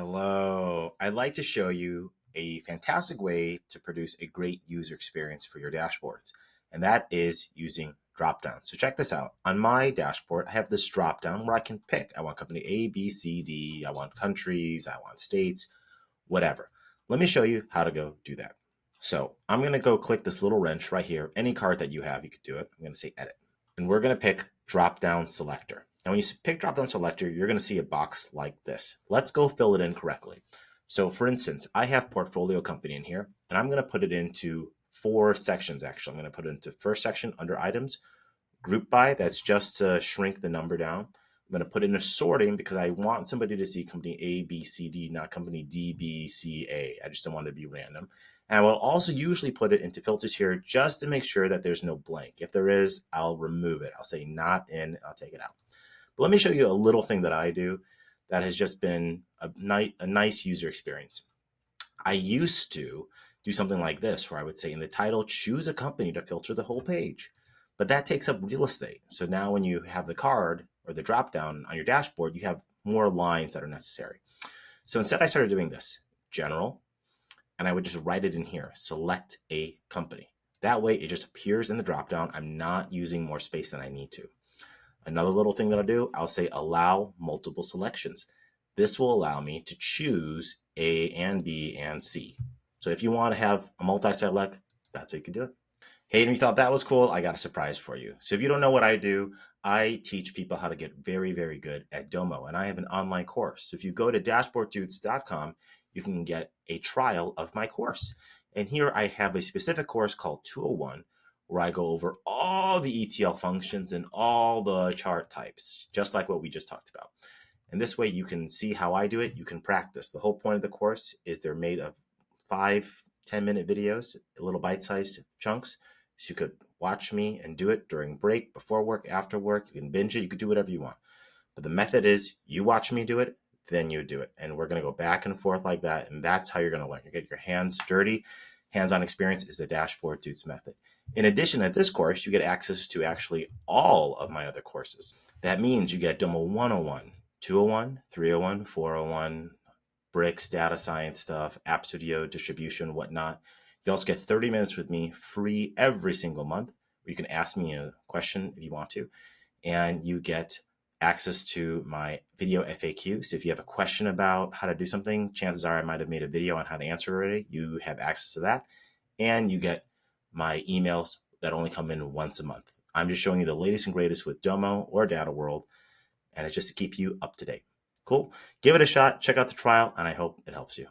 Hello. I'd like to show you a fantastic way to produce a great user experience for your dashboards, and that is using Dropdown. So check this out. On my dashboard, I have this Dropdown where I can pick. I want company A, B, C, D. I want countries. I want states, whatever. Let me show you how to go do that. So I'm going to go click this little wrench right here. Any card that you have, you could do it. I'm going to say edit. And we're going to pick drop-down selector. And when you pick drop-down selector, you're going to see a box like this. Let's go fill it in correctly. So for instance, I have portfolio company in here, and I'm going to put it into 4 sections, actually. I'm going to put it into first section under items, group by, that's just to shrink the number down. I'm going to put in a sorting because I want somebody to see company A, B, C, D, not company D, B, C, A. I just don't want it to be random. And I will also usually put it into filters here just to make sure that there's no blank. If there is, I'll remove it. I'll say not in, I'll take it out. But let me show you a little thing that I do that has just been a nice user experience. I used to do something like this where I would say in the title, choose a company to filter the whole page. But that takes up real estate. So now when you have the card or the drop down on your dashboard, you have more lines that are necessary. So instead I started doing this, general, and I would just write it in here, select a company. That way it just appears in the drop down. I'm not using more space than I need to. Another little thing that I'll do, I'll say allow multiple selections. This will allow me to choose A and B and C. So if you want to have a multi-select, that's how you can do it. Hey, and if you thought that was cool, I got a surprise for you. So if you don't know what I do, I teach people how to get very, very good at Domo, and I have an online course. So if you go to dashboarddudes.com, you can get a trial of my course. And here I have a specific course called 201, where I go over all the ETL functions and all the chart types, just like what we just talked about. And this way you can see how I do it. You can practice. The whole point of the course is they're made of 5-10-minute videos, little bite-sized chunks. So you could watch me and do it during break, before work, after work. You can binge it. You could do whatever you want. But the method is you watch me do it, then you do it. And we're going to go back and forth like that. And that's how you're going to learn. You get your hands dirty. Hands-on experience is the Dashboard Dudes method. In addition to this course, you get access to actually all of my other courses. That means you get Domo 101, 201, 301, 401, bricks, data science stuff, App Studio, distribution, whatnot. You also get 30 minutes with me free every single month. You can ask me a question if you want to, and you get access to my video FAQ. So if you have a question about how to do something, chances are I might have made a video on how to answer already. You have access to that, and you get my emails that only come in once a month. I'm just showing you the latest and greatest with Domo or Data World, and it's just to keep you up to date. Cool. Give it a shot. Check out the trial, and I hope it helps you.